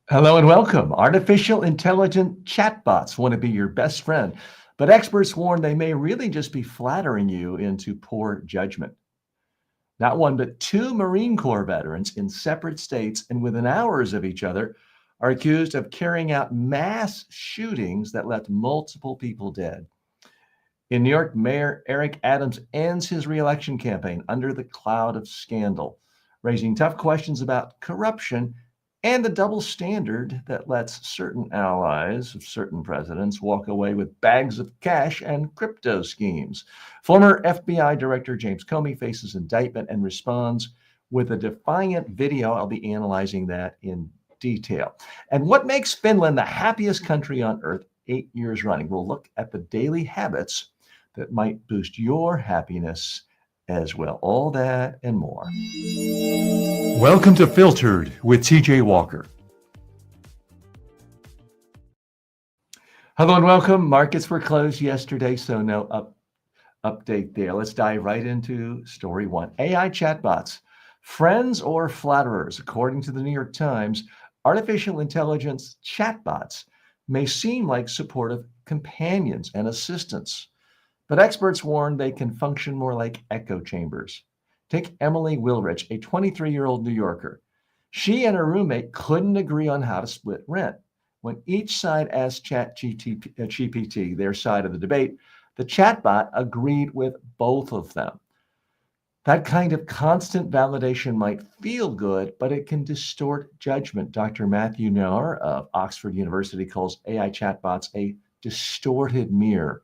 Hello and welcome. Artificial intelligent chatbots want to be your best friend, but experts warn they may really just be flattering you into poor judgment. Not one, but two Marine Corps veterans in separate states and within hours of each other are accused of carrying out mass shootings that left multiple people dead. In New York, Mayor Eric Adams ends his reelection campaign under the cloud of scandal, raising tough questions about corruption and the double standard that lets certain allies of certain presidents walk away with bags of cash and crypto schemes. Former FBI Director James Comey faces indictment and responds with a defiant video. I'll be analyzing that in detail. And what makes Finland the happiest country on earth 8 years running? We'll look at the daily habits that might boost your happiness as well. All that and more. Welcome to Filtered with TJ Walker. Hello and welcome. Markets were closed yesterday, so no update there. Let's dive right into story one. AI chatbots, friends or flatterers? According to the New York Times, artificial intelligence chatbots may seem like supportive companions and assistants, but experts warn they can function more like echo chambers. Take Emily Wilrich, a 23-year-old New Yorker. She and her roommate couldn't agree on how to split rent. When each side asked ChatGPT their side of the debate, the chatbot agreed with both of them. That kind of constant validation might feel good, but it can distort judgment. Dr. Matthew Nair of Oxford University calls AI chatbots a distorted mirror,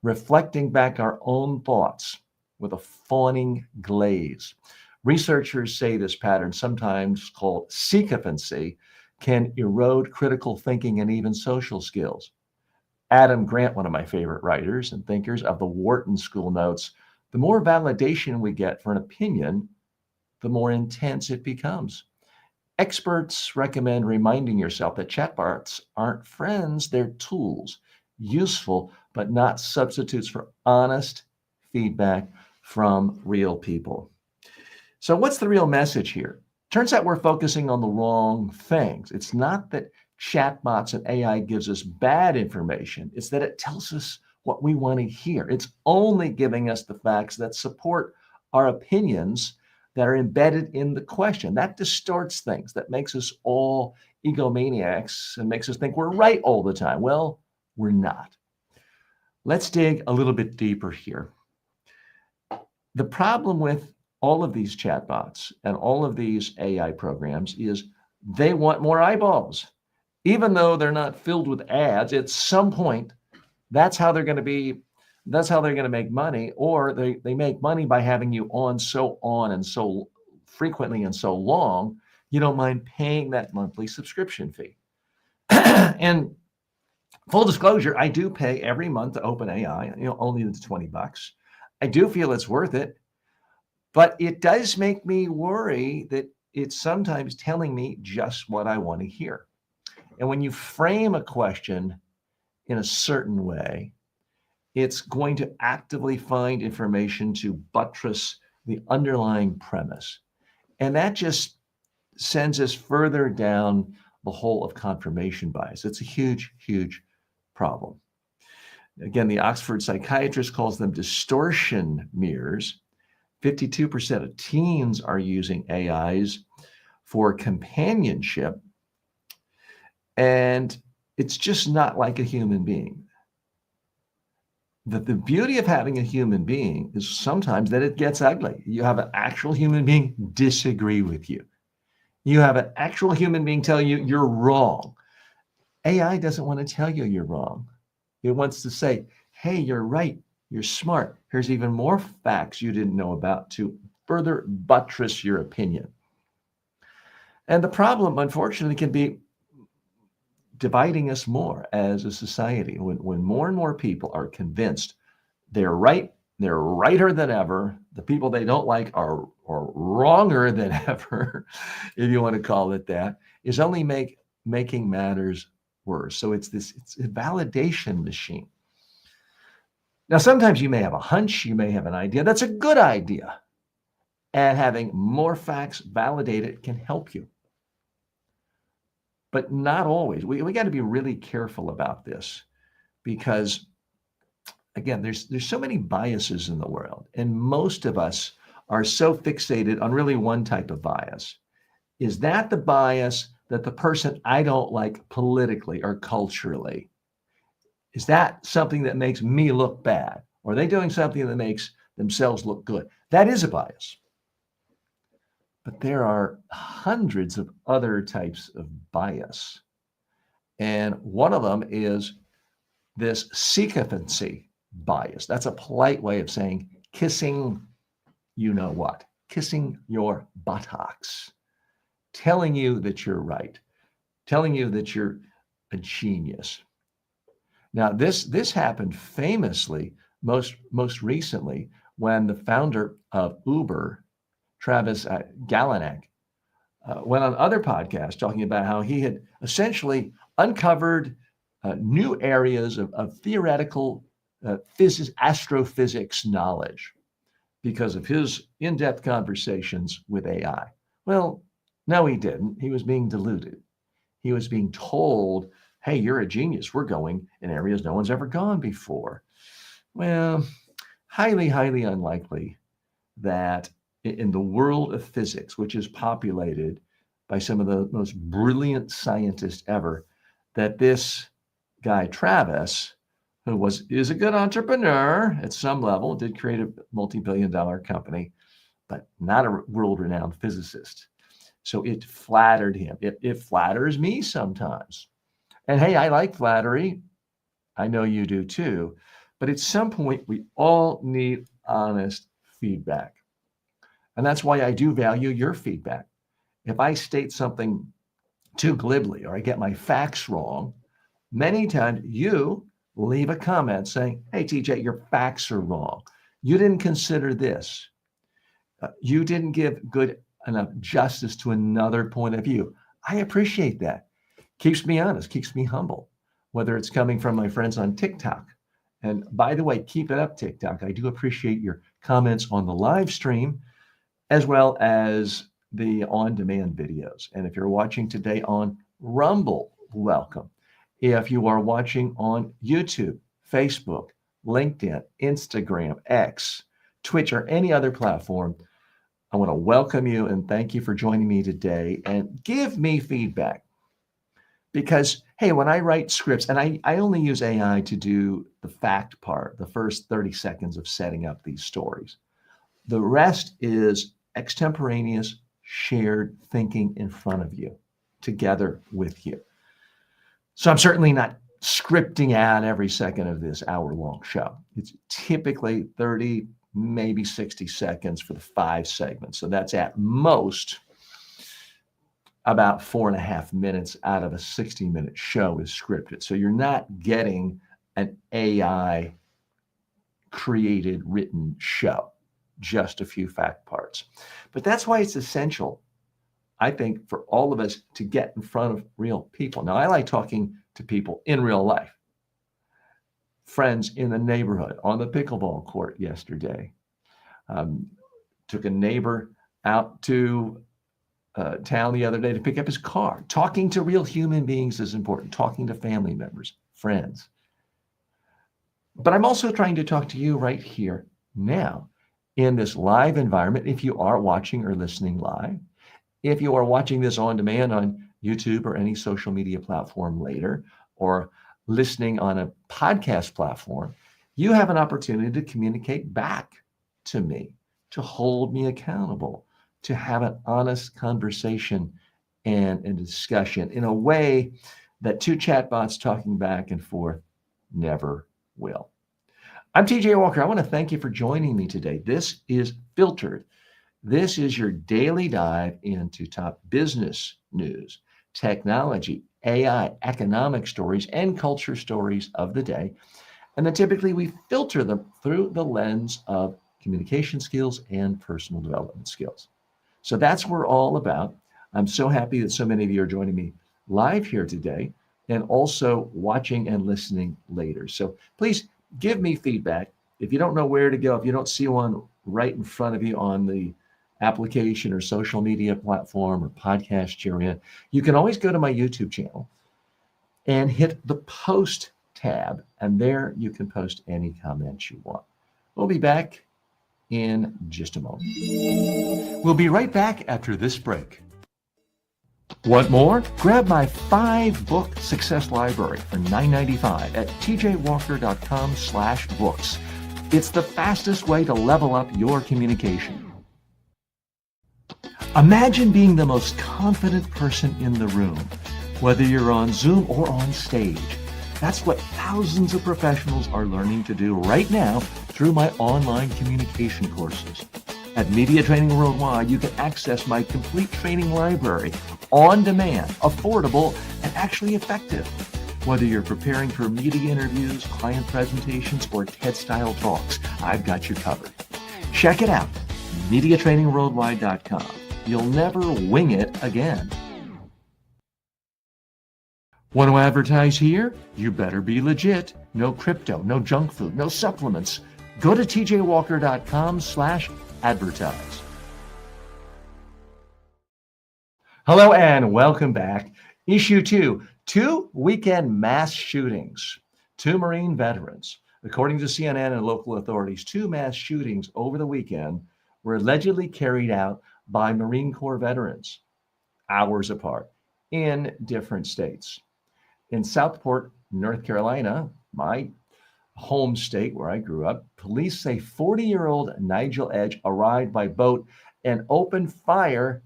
reflecting back our own thoughts with a fawning glaze. Researchers say this pattern, sometimes called sycophancy, can erode critical thinking and even social skills. Adam Grant, one of my favorite writers and thinkers of the Wharton School, notes, the more validation we get for an opinion, the more intense it becomes. Experts recommend reminding yourself that chatbots aren't friends, they're tools, useful, but not substitutes for honest feedback from real people. So what's the real message here? Turns out we're focusing on the wrong things. It's not that chatbots and AI gives us bad information. It's that it tells us what we want to hear. It's only giving us the facts that support our opinions that are embedded in the question. That distorts things. That makes us all egomaniacs and makes us think we're right all the time. Well, we're not. Let's dig a little bit deeper here. The problem with all of these chatbots and all of these AI programs is they want more eyeballs. Even though they're not filled with ads, at some point, that's how they're going to make money, or they make money by having you on and so frequently and so long, you don't mind paying that monthly subscription fee. And full disclosure, I do pay every month to OpenAI, only the $20. I do feel it's worth it, but it does make me worry that it's sometimes telling me just what I want to hear. And when you frame a question in a certain way, it's going to actively find information to buttress the underlying premise. And that just sends us further down the hole of confirmation bias. It's a huge, huge problem. Again, the Oxford psychiatrist calls them distortion mirrors. 52% of teens are using AIs for companionship, and it's just not like a human being. The beauty of having a human being is sometimes that it gets ugly. You have an actual human being disagree with you. You have an actual human being tell you you're wrong. AI doesn't want to tell you you're wrong. It wants to say, hey, you're right. You're smart. Here's even more facts you didn't know about to further buttress your opinion. And the problem, unfortunately, can be dividing us more as a society. When more and more people are convinced they're right, they're righter than ever, the people they don't like are wronger than ever, if you want to call it that, is only making matters worse. So it's a validation machine. Now, sometimes you may have a hunch, you may have an idea. That's a good idea. And having more facts validated can help you. but not always. We got to be really careful about this because, again, there's so many biases in the world, and most of us are so fixated on really one type of bias. Is that the bias that the person I don't like politically or culturally? Is that something that makes me look bad? Or are they doing something that makes themselves look good? That is a bias. But there are hundreds of other types of bias. And one of them is this sycophancy bias. That's a polite way of saying kissing you know what, kissing your buttocks, telling you that you're right, telling you that you're a genius. Now, this happened famously most recently when the founder of Uber, Travis Kalanick, went on other podcasts talking about how he had essentially uncovered new areas of theoretical astrophysics knowledge because of his in-depth conversations with AI. Well, no, he didn't. He was being deluded. He was being told, hey, you're a genius. We're going in areas no one's ever gone before. Well, highly, highly unlikely that in the world of physics, which is populated by some of the most brilliant scientists ever, that this guy, Travis, who is a good entrepreneur at some level, did create a multi-billion-dollar company, but not a world-renowned physicist. So it flattered him. It flatters me sometimes. And hey, I like flattery. I know you do too. But at some point, we all need honest feedback. And that's why I do value your feedback. If I state something too glibly or I get my facts wrong, many times you leave a comment saying, hey, TJ, your facts are wrong. You didn't consider this. You didn't give good enough justice to another point of view. I appreciate that. Keeps me honest, keeps me humble, whether it's coming from my friends on TikTok. And by the way, keep it up, TikTok. I do appreciate your comments on the live stream, as well as the on-demand videos. And if you're watching today on Rumble, welcome. If you are watching on YouTube, Facebook, LinkedIn, Instagram, X, Twitch, or any other platform, I want to welcome you and thank you for joining me today and give me feedback. Because, hey, when I write scripts, and I only use AI to do the fact part, the first 30 seconds of setting up these stories. The rest is extemporaneous, shared thinking in front of you, together with you. So I'm certainly not scripting out every second of this hour-long show. It's typically 30, maybe 60 seconds for the 5 segments. So that's at most about 4.5 minutes out of a 60-minute show is scripted. So you're not getting an AI created written show, just a few fact parts. But that's why it's essential, I think, for all of us to get in front of real people. Now, I like talking to people in real life. Friends in the neighborhood, on the pickleball court yesterday. Took a neighbor out to town the other day to pick up his car. Talking to real human beings is important. Talking to family members, friends. But I'm also trying to talk to you right here now in this live environment. If you are watching or listening live, if you are watching this on demand on YouTube or any social media platform later, or listening on a podcast platform, you have an opportunity to communicate back to me, to hold me accountable, to have an honest conversation and a discussion in a way that 2 chatbots talking back and forth never will. I'm TJ Walker. I want to thank you for joining me today. This is Filtered. This is your daily dive into top business news, technology, AI, economic stories, and culture stories of the day. And then typically we filter them through the lens of communication skills and personal development skills. So that's what we're all about. I'm so happy that so many of you are joining me live here today and also watching and listening later. So please give me feedback. If you don't know where to go, if you don't see one right in front of you on the application or social media platform or podcast you're in, you can always go to my YouTube channel and hit the post tab, and there you can post any comments you want. We'll be back in just a moment. We'll be right back after this break. Want more? Grab my 5-book success library for $9.95 at tjwalker.com/books. It's the fastest way to level up your communication. Imagine being the most confident person in the room, whether you're on Zoom or on stage. That's what thousands of professionals are learning to do right now through my online communication courses. At Media Training Worldwide, you can access my complete training library on demand, affordable, and actually effective. Whether you're preparing for media interviews, client presentations, or TED-style talks, I've got you covered. Check it out, MediaTrainingWorldwide.com. You'll never wing it again. Want to advertise here? You better be legit. No crypto, no junk food, no supplements. Go to tjwalker.com/advertise. Hello and welcome back. Issue 2 weekend mass shootings. 2 Marine veterans. According to CNN and local authorities, 2 mass shootings over the weekend were allegedly carried out by Marine Corps veterans, hours apart, in different states. In Southport, North Carolina, my home state where I grew up, police say 40-year-old Nigel Edge arrived by boat and opened fire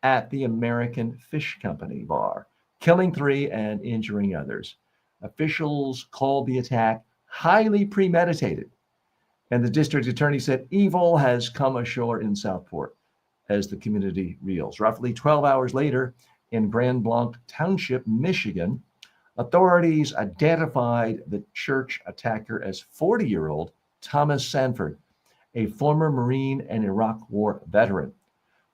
at the American Fish Company bar, killing 3 and injuring others. Officials called the attack highly premeditated, and the district attorney said evil has come ashore in Southport as the community reels. Roughly 12 hours later, in Grand Blanc Township, Michigan, authorities identified the church attacker as 40-year-old Thomas Sanford, a former Marine and Iraq War veteran.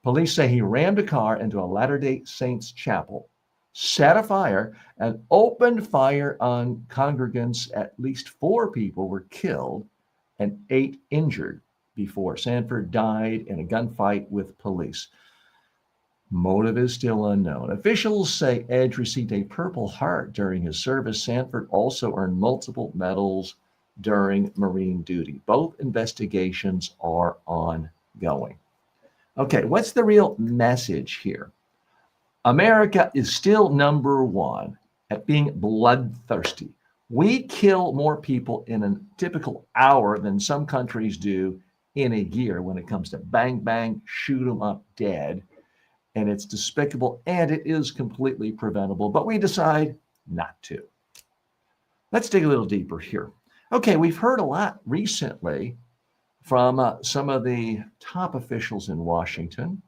Police say he rammed a car into a Latter-day Saints chapel, set a fire, and opened fire on congregants. At least 4 people were killed and 8 injured before Sanford died in a gunfight with police. Motive is still unknown. Officials say Edge received a Purple Heart during his service. Sanford also earned multiple medals during Marine duty. Both investigations are ongoing. Okay, what's the real message here? America is still number 1 at being bloodthirsty. We kill more people in a typical hour than some countries do in a year when it comes to bang, bang, shoot them up dead. And it's despicable, and it is completely preventable, but we decide not to. Let's dig a little deeper here. Okay, we've heard a lot recently from some of the top officials in Washington,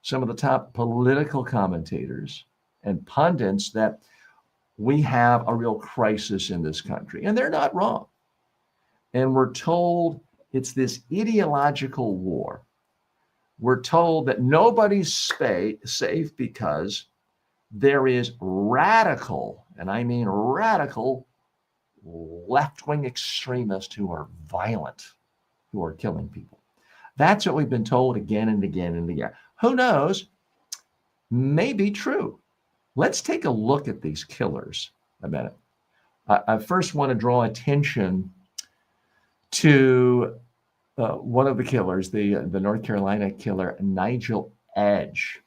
some of the top political commentators and pundits that we have a real crisis in this country, and they're not wrong. And we're told it's this ideological war. We're told that nobody's safe because there is radical, and I mean radical, left-wing extremists who are violent, who are killing people. That's what we've been told again and again and again. Who knows? May be true. Let's take a look at these killers a minute. I first want to draw attention to one of the killers, the North Carolina killer, Nigel Edge.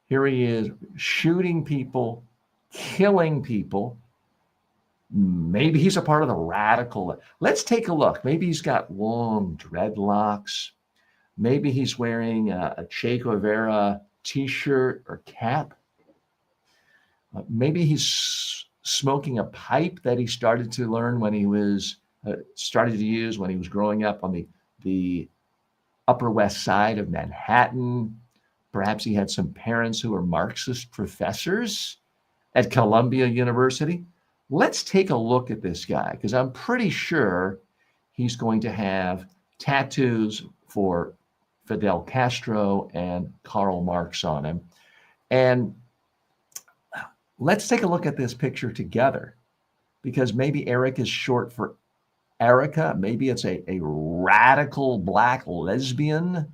Here he is shooting people, killing people. Maybe he's a part of the radical. Let's take a look. Maybe he's got long dreadlocks. Maybe he's wearing a Che Guevara t-shirt or cap. Maybe he's smoking a pipe that he started to learn when he was started to use when he was growing up on the Upper West Side of Manhattan. Perhaps he had some parents who were Marxist professors at Columbia University. Let's take a look at this guy, because I'm pretty sure he's going to have tattoos for Fidel Castro and Karl Marx on him. And let's take a look at this picture together, because maybe Eric is short for Erica. Maybe it's a radical black lesbian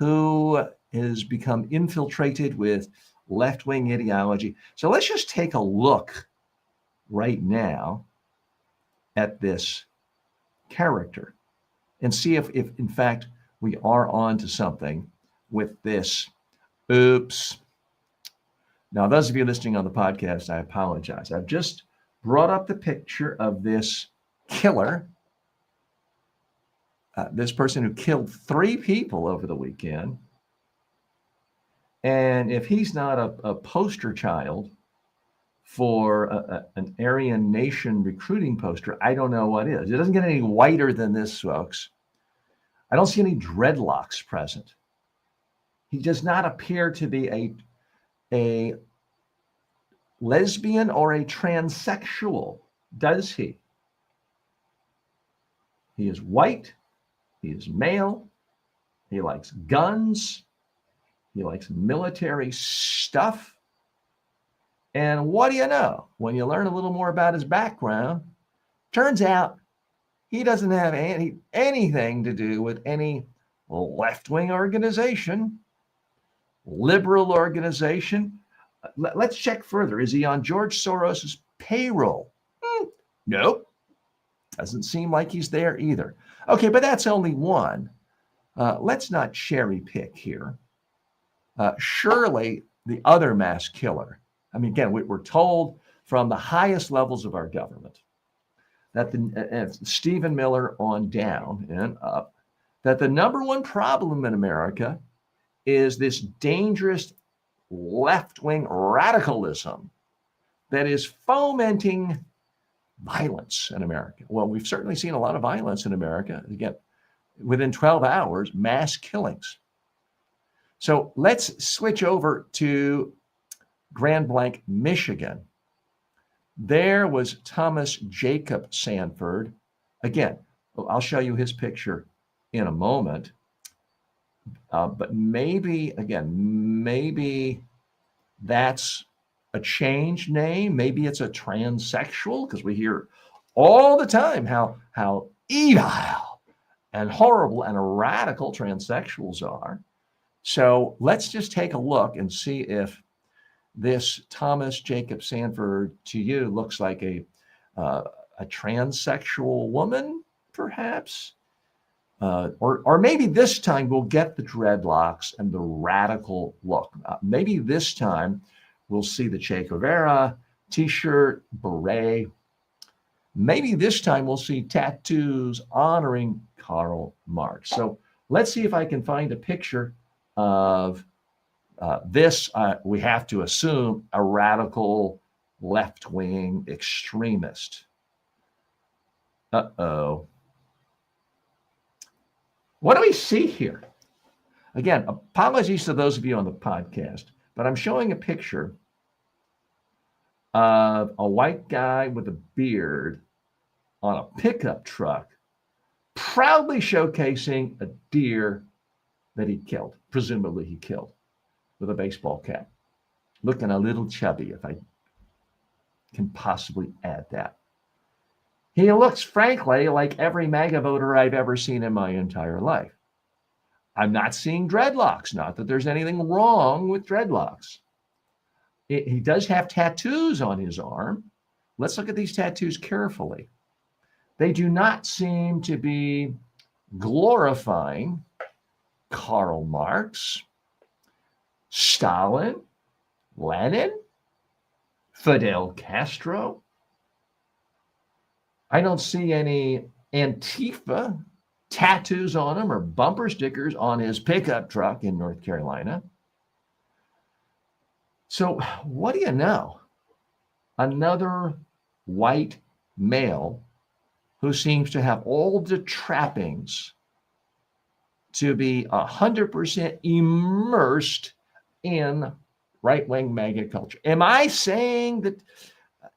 who has become infiltrated with left-wing ideology. So let's just take a look right now at this character and see if in fact we are on to something with this. Oops. Now, those of you listening on the podcast, I apologize. I've just brought up the picture of this killer, this person who killed 3 people over the weekend. And if he's not a poster child for an Aryan Nation recruiting poster, I don't know what is. It doesn't get any whiter than this, folks. I don't see any dreadlocks present. He does not appear to be a lesbian or a transsexual, does he? He is white. He is male. He likes guns. He likes military stuff. And what do you know? When you learn a little more about his background, turns out he doesn't have anything to do with any left-wing organization, liberal organization. Let's check further. Is he on George Soros's payroll? Nope. Doesn't seem like he's there either. Okay, but that's only one. Let's not cherry pick here. Surely the other mass killer. I mean, again, we're told from the highest levels of our government that Stephen Miller on down and up, that the number one problem in America is this dangerous left-wing radicalism that is fomenting violence in America. Well, we've certainly seen a lot of violence in America. Again, within 12 hours, mass killings. So let's switch over to Grand Blanc, Michigan. There was Thomas Jacob Sanford. Again, I'll show you his picture in a moment. But maybe that's a changed name. Maybe it's a transsexual, because we hear all the time how evil and horrible and radical transsexuals are. So let's just take a look and see if this Thomas Jacob Sanford to you looks like a transsexual woman, perhaps. Or maybe this time we'll get the dreadlocks and the radical look. Maybe this time we'll see the Che Guevara t-shirt, beret. Maybe this time we'll see tattoos honoring Karl Marx. So let's see if I can find a picture of this. We have to assume a radical left-wing extremist. Uh-oh. What do we see here? Again, apologies to those of you on the podcast, but I'm showing a picture of a white guy with a beard on a pickup truck, proudly showcasing a deer that he killed, presumably he killed, with a baseball cap, looking a little chubby, if I can possibly add that. He looks, frankly, like every MAGA voter I've ever seen in my entire life. I'm not seeing dreadlocks, not that there's anything wrong with dreadlocks. He does have tattoos on his arm. Let's look at these tattoos carefully. They do not seem to be glorifying Karl Marx, Stalin, Lenin, Fidel Castro. I don't see any Antifa tattoos on him or bumper stickers on his pickup truck in North Carolina. So what do you know? Another white male who seems to have all the trappings to be 100% immersed in right-wing MAGA culture. Am I saying that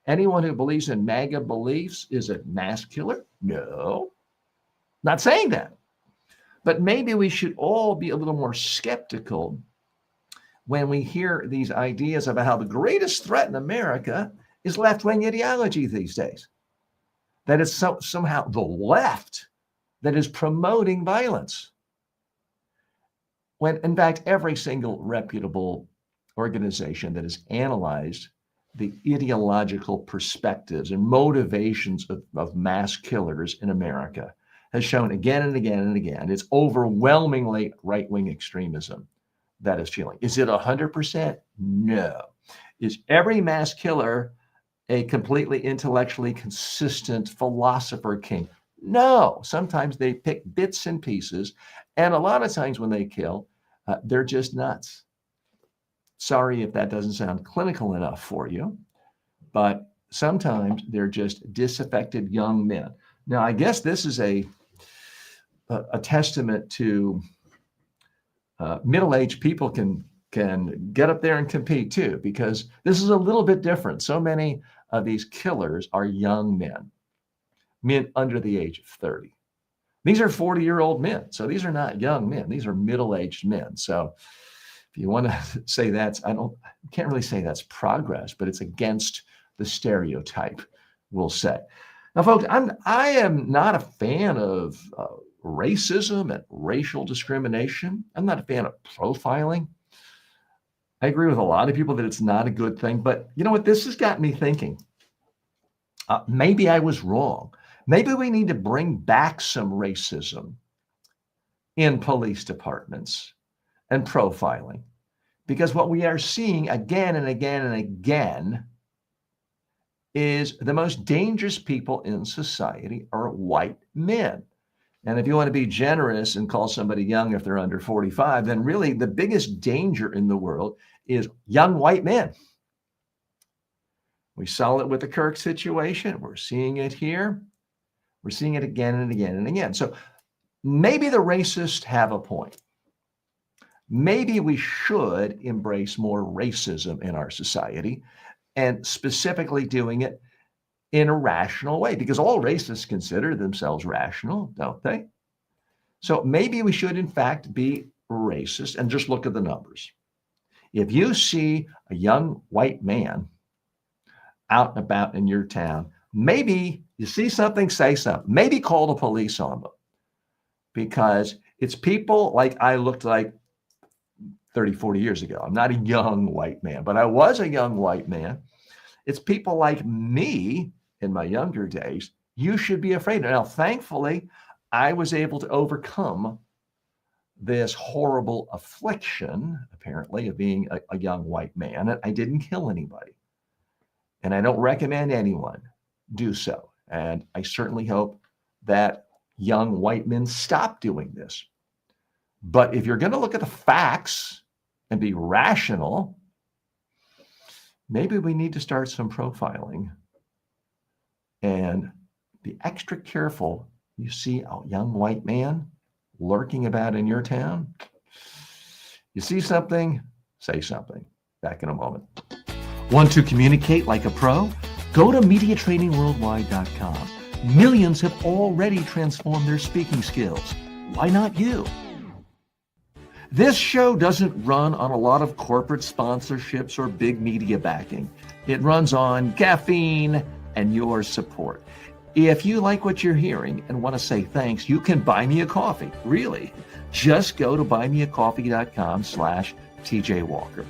anyone who believes in MAGA beliefs is a mass killer? No, not saying that. But maybe we should all be a little more skeptical when we hear these ideas about how the greatest threat in America is left-wing ideology these days. That it's somehow the left that is promoting violence. when in fact, every single reputable organization that has analyzed the ideological perspectives and motivations of mass killers in America has shown again and again and again, it's overwhelmingly right-wing extremism that is fueling. Is it 100%? No. Is every mass killer a completely intellectually consistent philosopher king? No. Sometimes they pick bits and pieces, and a lot of times when they kill, they're just nuts. Sorry if that doesn't sound clinical enough for you, but sometimes they're just disaffected young men. Now, I guess this is a testament to middle-aged people can get up there and compete too, because this is a little bit different. So many of these killers are young men under the age of 30. These are 40-year-old men. So these are not young men. These are middle-aged men. So if you want to say can't really say that's progress, but it's against the stereotype, we'll say. Now, folks, I am not a fan of racism and racial discrimination. I'm not a fan of profiling. I agree with a lot of people that it's not a good thing, but you know what? This has got me thinking. Maybe I was wrong. Maybe we need to bring back some racism in police departments and profiling, because what we are seeing again and again and again is the most dangerous people in society are white men. And if you want to be generous and call somebody young if they're under 45, then really the biggest danger in the world is young white men. We saw it with the Kirk situation. We're seeing it here. We're seeing it again and again and again. So maybe the racists have a point. Maybe we should embrace more racism in our society, and specifically doing it in a rational way, because all racists consider themselves rational, don't they? So maybe we should, in fact, be racist and just look at the numbers. If you see a young white man out and about in your town, maybe you see something, say something, maybe call the police on them, because it's people like I looked like 30, 40 years ago. I'm not a young white man, but I was a young white man. It's people like me in my younger days you should be afraid of. Now, thankfully, I was able to overcome this horrible affliction, apparently, of being a young white man. And I didn't kill anybody. And I don't recommend anyone do so. And I certainly hope that young white men stop doing this. But if you're going to look at the facts and be rational, maybe we need to start some profiling and be extra careful. You see a young white man lurking about in your town, you see something, say something. Back in a moment. Want to communicate like a pro? Go to MediaTrainingWorldwide.com. Millions have already transformed their speaking skills. Why not you? This show doesn't run on a lot of corporate sponsorships or big media backing. It runs on caffeine and your support. If you like what you're hearing and want to say thanks, you can buy me a coffee. Really. Just go to buymeacoffee.com/TJ Walker.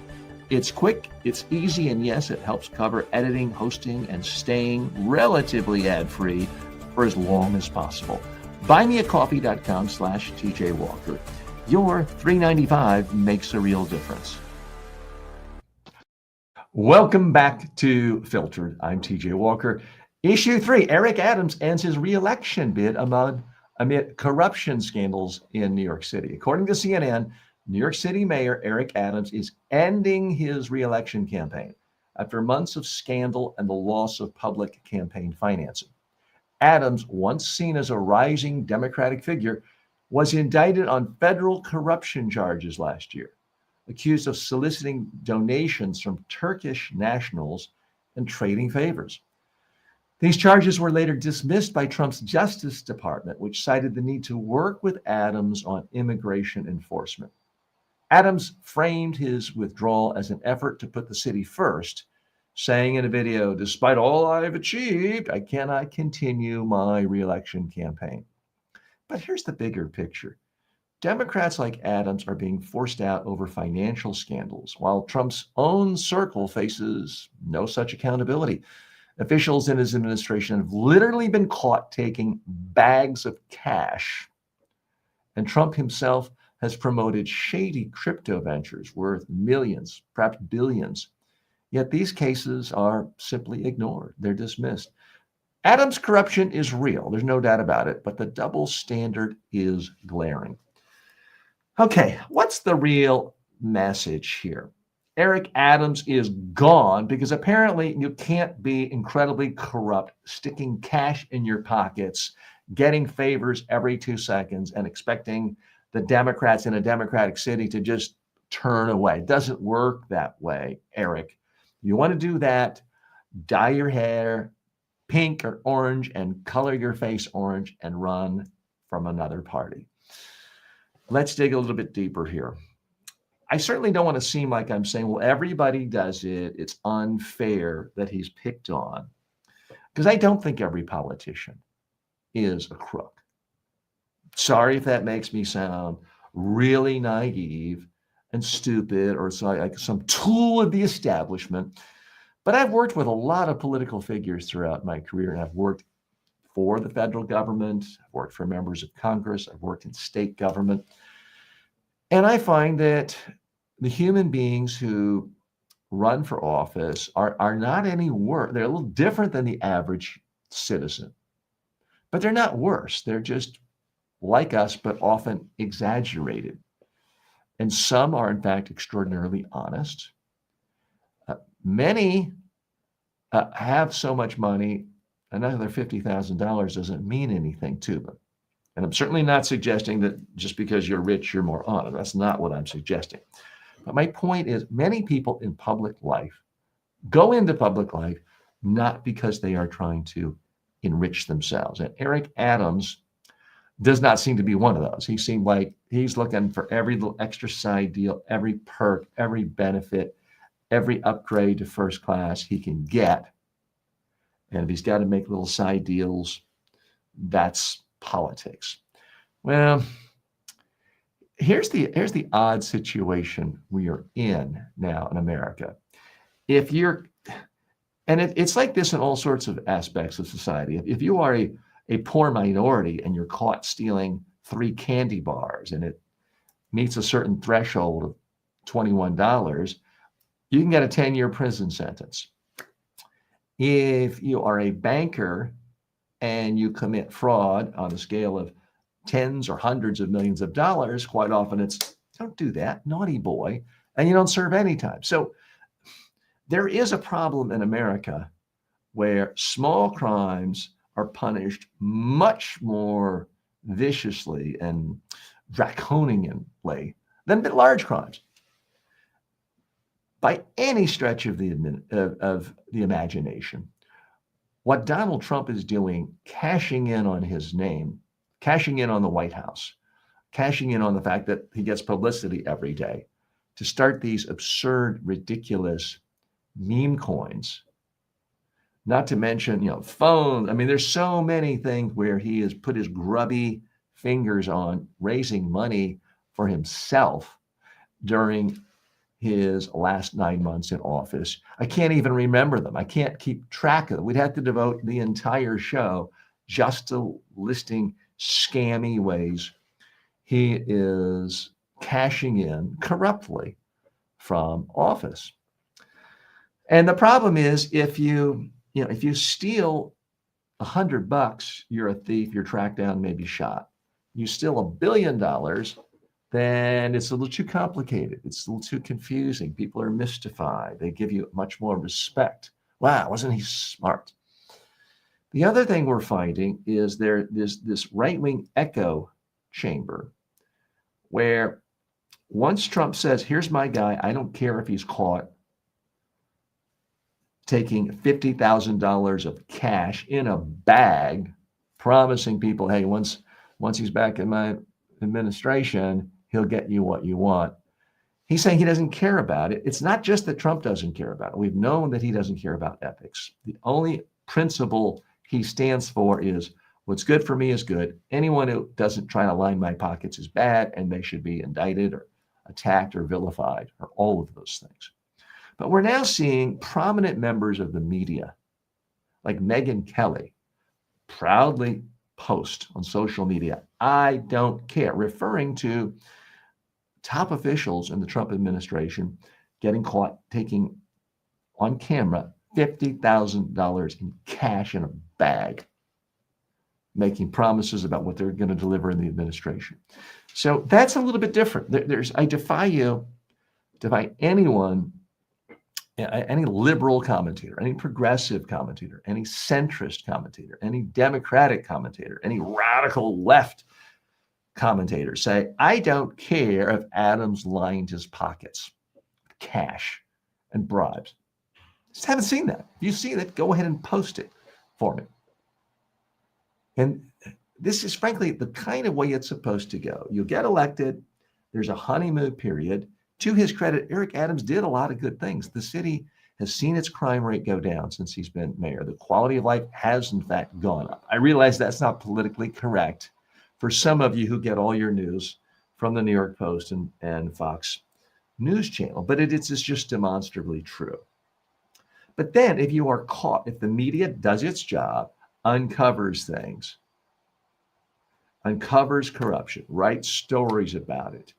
It's quick, it's easy, and yes, it helps cover editing, hosting, and staying relatively ad-free for as long as possible. Buymeacoffee.com/TJ Walker. Your $3.95 makes a real difference. Welcome back to Filtered. I'm TJ Walker. Issue 3, Eric Adams ends his re-election bid amid corruption scandals in New York City. According to CNN, New York City Mayor Eric Adams is ending his re-election campaign after months of scandal and the loss of public campaign financing. Adams, once seen as a rising Democratic figure, was indicted on federal corruption charges last year, accused of soliciting donations from Turkish nationals and trading favors. These charges were later dismissed by Trump's Justice Department, which cited the need to work with Adams on immigration enforcement. Adams framed his withdrawal as an effort to put the city first, saying in a video, "Despite all I've achieved, I cannot continue my re-election campaign." But here's the bigger picture. Democrats like Adams are being forced out over financial scandals, while Trump's own circle faces no such accountability. Officials in his administration have literally been caught taking bags of cash, and Trump himself has promoted shady crypto ventures worth millions, perhaps billions. Yet these cases are simply ignored. They're dismissed. Adams' corruption is real. There's no doubt about it, but the double standard is glaring. Okay, what's the real message here? Eric Adams is gone because apparently you can't be incredibly corrupt, sticking cash in your pockets, getting favors every 2 seconds, and expecting the Democrats in a Democratic city to just turn away. It doesn't work that way, Eric. You want to do that, dye your hair pink or orange and color your face orange and run from another party. Let's dig a little bit deeper here. I certainly don't want to seem like I'm saying, well, everybody does it. It's unfair that he's picked on, because I don't think every politician is a crook. Sorry if that makes me sound really naive and stupid or like some tool of the establishment. But I've worked with a lot of political figures throughout my career, and I've worked for the federal government, I've worked for members of Congress, I've worked in state government. And I find that the human beings who run for office are not any worse. They're a little different than the average citizen, but they're not worse. They're just like us, but often exaggerated. And some are, in fact, extraordinarily honest. Many have so much money, another $50,000 doesn't mean anything to them. And I'm certainly not suggesting that just because you're rich, you're more honest. That's not what I'm suggesting. But my point is, many people in public life go into public life not because they are trying to enrich themselves. And Eric Adams does not seem to be one of those. He seemed like he's looking for every little extra side deal, every perk, every benefit, every upgrade to first class he can get. And if he's got to make little side deals, that's politics. Well, here's the odd situation we are in now in America. If you're, and it's like this in all sorts of aspects of society. If you are a poor minority and you're caught stealing 3 candy bars and it meets a certain threshold of $21, you can get a 10-year prison sentence. If you are a banker and you commit fraud on a scale of tens or hundreds of millions of dollars, quite often it's, don't do that, naughty boy, and you don't serve any time. So there is a problem in America where small crimes are punished much more viciously and draconianly than large crimes. By any stretch of the imagination, what Donald Trump is doing, cashing in on his name, cashing in on the White House, cashing in on the fact that he gets publicity every day to start these absurd, ridiculous meme coins, not to mention, phones. I mean, there's so many things where he has put his grubby fingers on raising money for himself during his last 9 months in office. I can't even remember them. I can't keep track of them. We'd have to devote the entire show just to listing scammy ways he is cashing in corruptly from office. And the problem is, if you steal $100, you're a thief, you're tracked down, maybe shot. You steal $1 billion, then it's a little too complicated. It's a little too confusing. People are mystified. They give you much more respect. Wow, wasn't he smart? The other thing we're finding is there's this right-wing echo chamber where once Trump says, here's my guy, I don't care if he's caught taking $50,000 of cash in a bag, promising people, hey, once he's back in my administration, he'll get you what you want. He's saying he doesn't care about it. It's not just that Trump doesn't care about it. We've known that he doesn't care about ethics. The only principle he stands for is What's good for me is good. Anyone who doesn't try to line my pockets is bad, and they should be indicted or attacked or vilified or all of those things. But we're now seeing prominent members of the media, like Megyn Kelly, proudly post on social media, "I don't care," referring to top officials in the Trump administration getting caught taking on camera $50,000 in cash in a bag, making promises about what they're going to deliver in the administration. So that's a little bit different. I defy anyone, any liberal commentator, any progressive commentator, any centrist commentator, any Democratic commentator, any radical left commentator say, "I don't care if Adams lined his pockets with cash and bribes." Just haven't seen that. If you see that, go ahead and post it for me. And this is frankly the kind of way it's supposed to go. You'll get elected. There's a honeymoon period. To his credit, Eric Adams did a lot of good things. The city has seen its crime rate go down since he's been mayor. The quality of life has, in fact, gone up. I realize that's not politically correct for some of you who get all your news from the New York Post and Fox News Channel, but it's just demonstrably true. But then if you are caught, if the media does its job, uncovers things, uncovers corruption, writes stories about it,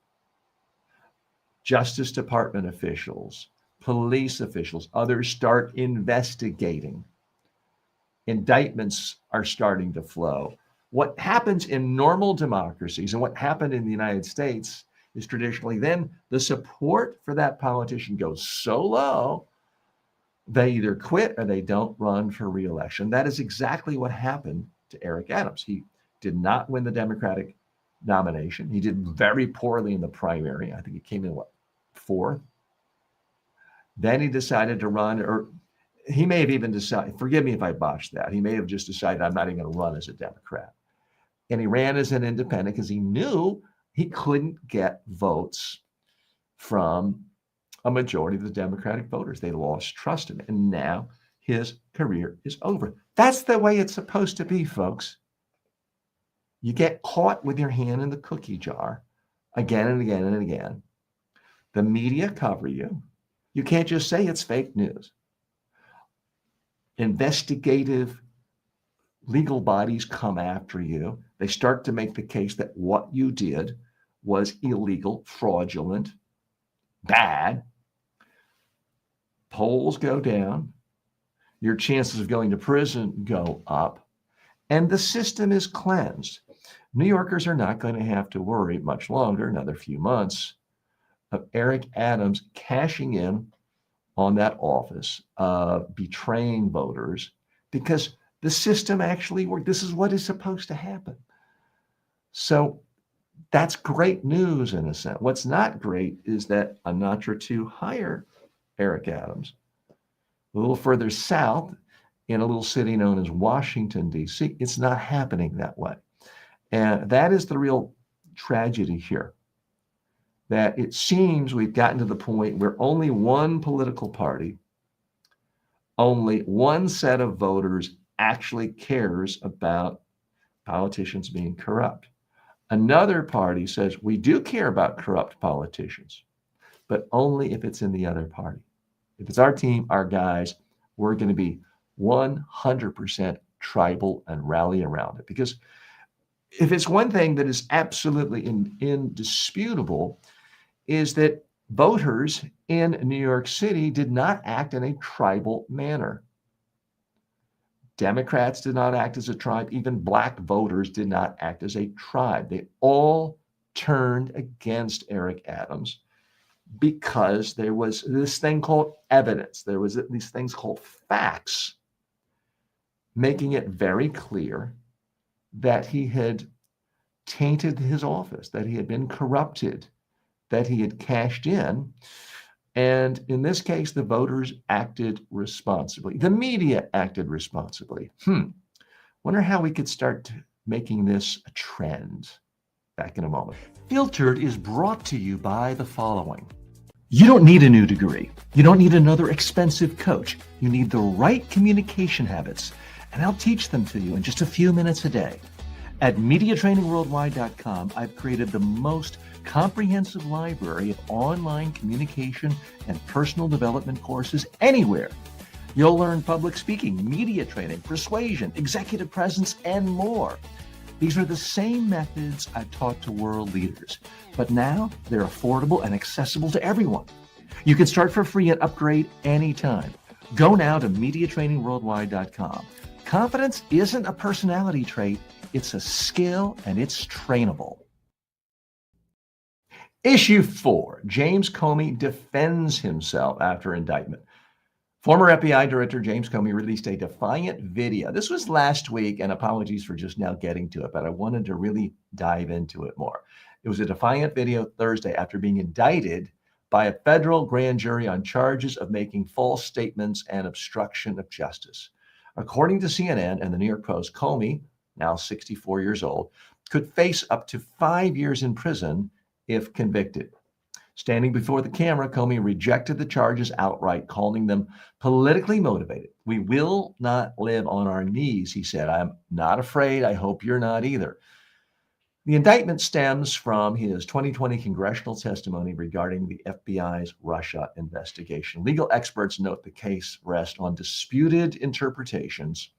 Justice Department officials, police officials, others start investigating. Indictments are starting to flow. What happens in normal democracies and what happened in the United States is traditionally then the support for that politician goes so low, they either quit or they don't run for re-election. That is exactly what happened to Eric Adams. He did not win the Democratic nomination. He did very poorly in the primary. I think he came in, fourth? Then he decided to run, or he may have even decided, forgive me if I botched that. He may have just decided, I'm not even going to run as a Democrat. And he ran as an independent because he knew he couldn't get votes from a majority of the Democratic voters. They lost trust in him. And now his career is over. That's the way it's supposed to be, folks. You get caught with your hand in the cookie jar again and again and again. The media cover you. You can't just say it's fake news. Investigative legal bodies come after you. They start to make the case that what you did was illegal, fraudulent, bad. Polls go down. Your chances of going to prison go up. And the system is cleansed. New Yorkers are not going to have to worry much longer, another few months, of Eric Adams cashing in on that office, betraying voters, because the system actually worked. This is what is supposed to happen. So that's great news in a sense. What's not great is that a notch or two higher Eric Adams, a little further south in a little city known as Washington, D.C., it's not happening that way. And that is the real tragedy here, that it seems we've gotten to the point where only one political party, only one set of voters actually cares about politicians being corrupt. Another party says we do care about corrupt politicians, but only if it's in the other party. If it's our team, our guys, we're going to be 100% tribal and rally around it. Because if it's one thing that is absolutely indisputable, is that voters in New York City did not act in a tribal manner. Democrats did not act as a tribe. Even Black voters did not act as a tribe. They all turned against Eric Adams because there was this thing called evidence. There was these things called facts, making it very clear that he had tainted his office, that he had been corrupted, that he had cashed in. And in this case, the voters acted responsibly. The media acted responsibly. Wonder how we could start making this a trend. Back in a moment. Filtered is brought to you by the following. You don't need a new degree. You don't need another expensive coach. You need the right communication habits and I'll teach them to you in just a few minutes a day. At MediaTrainingWorldwide.com, I've created the most comprehensive library of online communication and personal development courses anywhere. You'll learn public speaking, media training, persuasion, executive presence, and more. These are the same methods I've taught to world leaders, but now they're affordable and accessible to everyone. You can start for free and upgrade anytime. Go now to MediaTrainingWorldwide.com. Confidence isn't a personality trait, it's a skill, and it's trainable. Issue 4, James Comey defends himself after indictment. Former FBI Director James Comey released a defiant video. This was last week, and apologies for just now getting to it, but I wanted to really dive into it more. It was a defiant video Thursday after being indicted by a federal grand jury on charges of making false statements and obstruction of justice. According to CNN and the New York Post, Comey, now 64 years old, could face up to 5 years in prison if convicted. Standing before the camera, Comey rejected the charges outright, calling them politically motivated. "We will not live on our knees," he said. "I'm not afraid. I hope you're not either." The indictment stems from his 2020 congressional testimony regarding the FBI's Russia investigation. Legal experts note the case rests on disputed interpretations,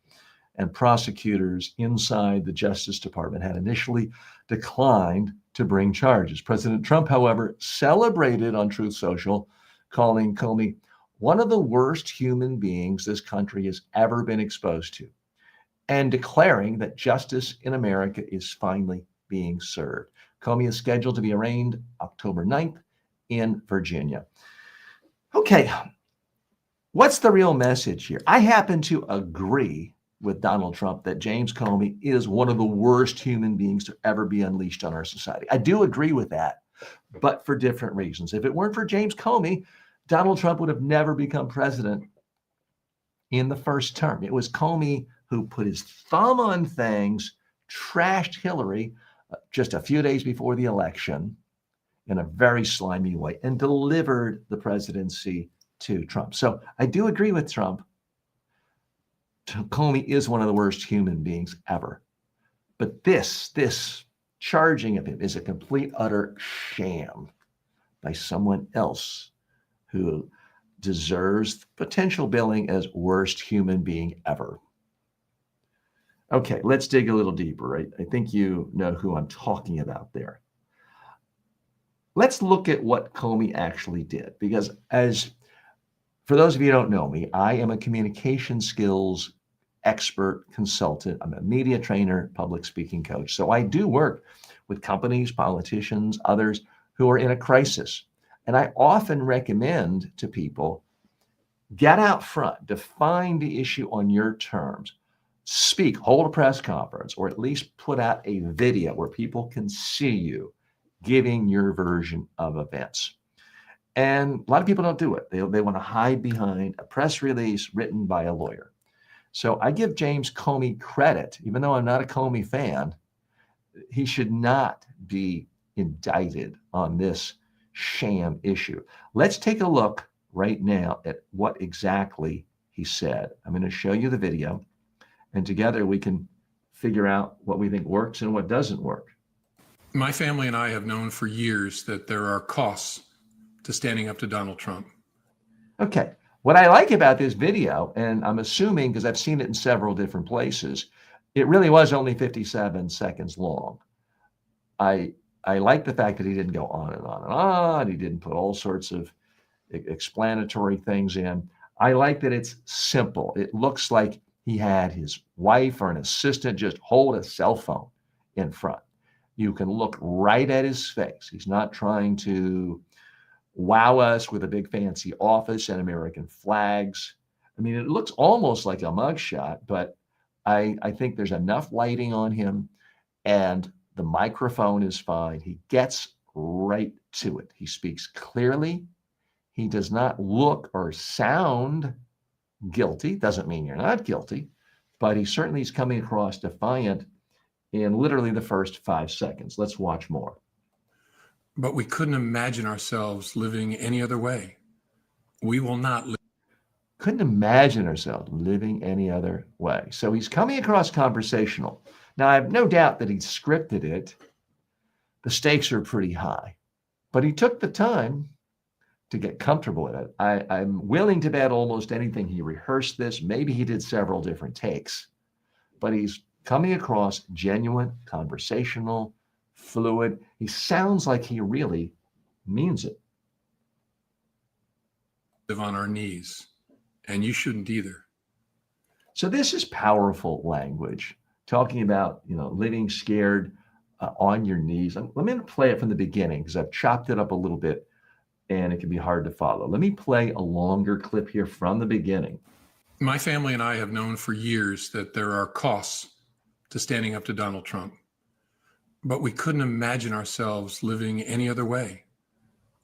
and prosecutors inside the Justice Department had initially declined to bring charges. President Trump, however, celebrated on Truth Social, calling Comey one of the worst human beings this country has ever been exposed to, and declaring that justice in America is finally being served. Comey is scheduled to be arraigned October 9th in Virginia. Okay, what's the real message here? I happen to agree with Donald Trump that James Comey is one of the worst human beings to ever be unleashed on our society. I do agree with that, but for different reasons. If it weren't for James Comey, Donald Trump would have never become president in the first term. It was Comey who put his thumb on things, trashed Hillary just a few days before the election in a very slimy way, and delivered the presidency to Trump. So I do agree with Trump. Comey is one of the worst human beings ever. But this charging of him is a complete, utter sham by someone else who deserves potential billing as worst human being ever. Okay, let's dig a little deeper. I think you know who I'm talking about there. Let's look at what Comey actually did, because for those of you who don't know me, I am a communication skills expert consultant. I'm a media trainer, public speaking coach. So I do work with companies, politicians, others who are in a crisis. And I often recommend to people, get out front, define the issue on your terms, speak, hold a press conference, or at least put out a video where people can see you giving your version of events. And a lot of people don't do it. They want to hide behind a press release written by a lawyer. So I give James Comey credit, even though I'm not a Comey fan. He should not be indicted on this sham issue. Let's take a look right now at what exactly he said. I'm going to show you the video, and together we can figure out what we think works and what doesn't work. My family and I have known for years that there are costs to standing up to Donald Trump. Okay. What I like about this video, and I'm assuming because I've seen it in several different places, it really was only 57 seconds long. I like the fact that he didn't go on and on and on. He didn't put all sorts of explanatory things in. I like that it's simple. It looks like he had his wife or an assistant just hold a cell phone in front. You can look right at his face. He's not trying to wow us with a big fancy office and American flags. I mean, it looks almost like a mugshot, but I think there's enough lighting on him and the microphone is fine. He gets right to it. He speaks clearly. He does not look or sound guilty. Doesn't mean you're not guilty, but he certainly is coming across defiant in literally the first 5 seconds. Let's watch more. But we couldn't imagine ourselves living any other way. We will not live. Couldn't imagine ourselves living any other way. So he's coming across conversational. Now, I have no doubt that he scripted it. The stakes are pretty high, but he took the time to get comfortable with it. I'm willing to bet almost anything he rehearsed this. Maybe he did several different takes, but he's coming across genuine, conversational, fluid. He sounds like he really means it. Live on our knees, and you shouldn't either. So this is powerful language, talking about, living scared on your knees. Let me play it from the beginning because I've chopped it up a little bit and it can be hard to follow. Let me play a longer clip here from the beginning. My family and I have known for years that there are costs to standing up to Donald Trump, but we couldn't imagine ourselves living any other way.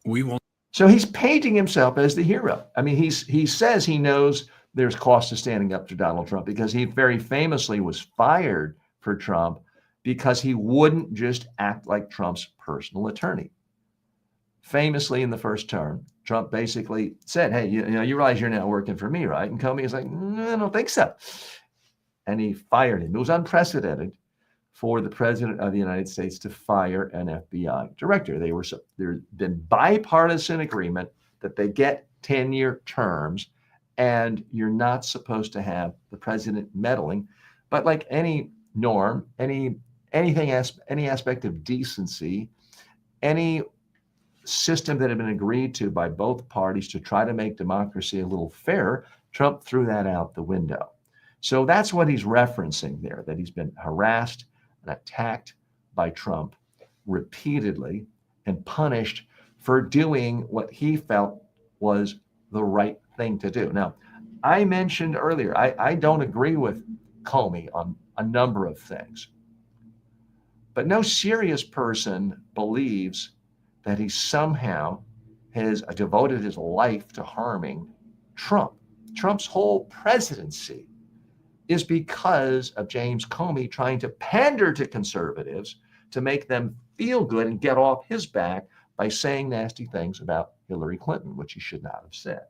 We will. So he's painting himself as the hero. I mean, he says he knows there's cost to standing up to Donald Trump because he very famously was fired for Trump because he wouldn't just act like Trump's personal attorney. Famously, in the first term, Trump basically said, hey, you realize you're now working for me, right? And Comey is like, no, I don't think so. And he fired him. It was unprecedented for the president of the United States to fire an FBI director. There's been bipartisan agreement that they get 10-year terms, and you're not supposed to have the president meddling. But like any norm, any aspect of decency, any system that had been agreed to by both parties to try to make democracy a little fairer, Trump threw that out the window. So that's what he's referencing there, that he's been harassed and attacked by Trump repeatedly and punished for doing what he felt was the right thing to do. Now, I mentioned earlier, I don't agree with Comey on a number of things, but no serious person believes that he somehow has devoted his life to harming Trump. Trump's whole presidency is because of James Comey trying to pander to conservatives to make them feel good and get off his back by saying nasty things about Hillary Clinton, which he should not have said.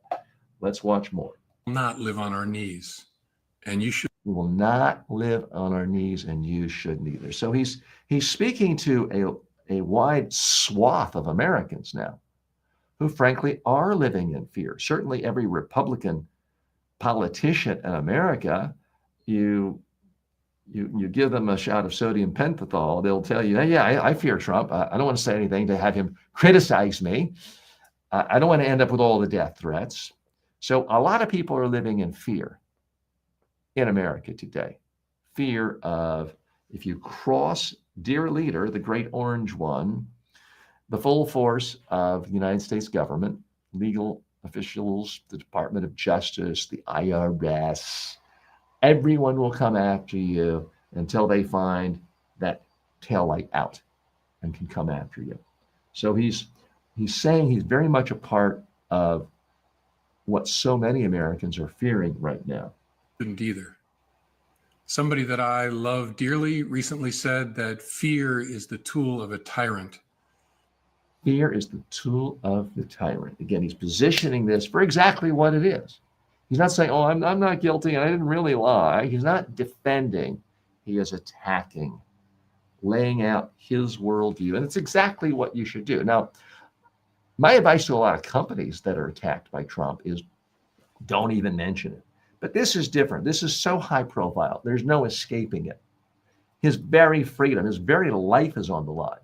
Let's watch more. Not live on our knees, and you should. We will not live on our knees, and you shouldn't either. So he's speaking to a wide swath of Americans now who frankly are living in fear. Certainly every Republican politician in America, you give them a shot of sodium pentothal, they'll tell you, I fear Trump. I don't want to say anything to have him criticize me. I don't want to end up with all the death threats. So a lot of people are living in fear in America today. Fear of, if you cross dear leader, the great orange one, the full force of the United States government, legal officials, the Department of Justice, the IRS, everyone will come after you until they find that taillight out and can come after you. So he's saying he's very much a part of what so many Americans are fearing right now. Shouldn't either. Somebody that I love dearly recently said that fear is the tool of a tyrant. Fear is the tool of the tyrant. Again, he's positioning this for exactly what it is. He's not saying, I'm not guilty and I didn't really lie. He's not defending. He is attacking, laying out his worldview. And it's exactly what you should do. Now, my advice to a lot of companies that are attacked by Trump is don't even mention it. But this is different. This is so high profile. There's no escaping it. His very freedom, his very life is on the line.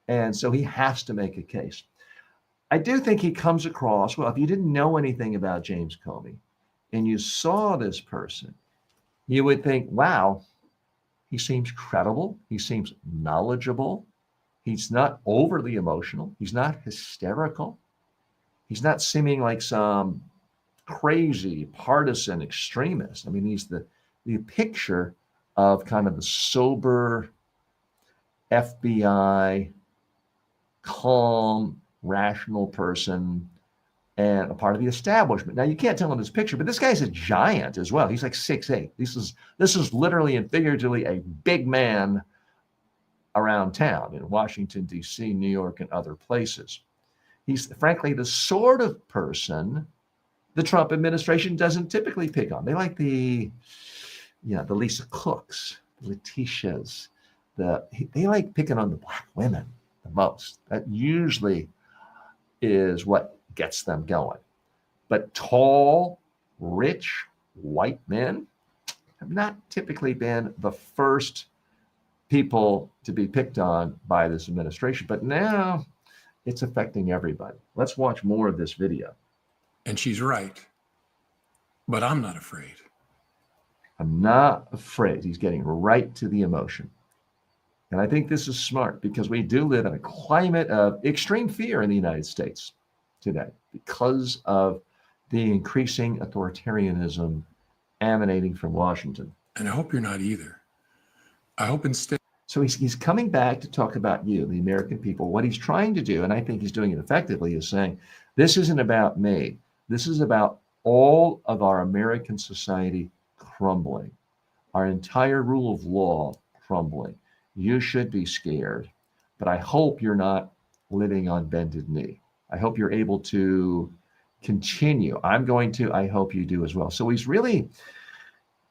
And so he has to make a case. I do think he comes across, well, if you didn't know anything about James Comey and you saw this person, you would think, wow, he seems credible. He seems knowledgeable. He's not overly emotional. He's not hysterical. He's not seeming like some crazy partisan extremist. I mean, he's the picture of kind of the sober FBI, calm, rational person and a part of the establishment. Now, you can't tell in this picture, but this guy's a giant as well. He's like 6'8". This is literally and figuratively a big man around town in Washington, D.C., New York, and other places. He's frankly the sort of person the Trump administration doesn't typically pick on. They like the Lisa Cooks, Letitias, they like picking on the Black women the most. That usually is what gets them going. But tall, rich, white men have not typically been the first people to be picked on by this administration. But now it's affecting everybody. Let's watch more of this video. And she's right. But I'm not afraid. I'm not afraid. He's getting right to the emotion. And I think this is smart because we do live in a climate of extreme fear in the United States today because of the increasing authoritarianism emanating from Washington. And I hope you're not either. I hope instead. So he's coming back to talk about you, the American people. What he's trying to do, and I think he's doing it effectively, is saying, this isn't about me. This is about all of our American society crumbling, our entire rule of law crumbling. You should be scared, but I hope you're not living on bended knee. I hope you're able to continue. I hope you do as well. So he's really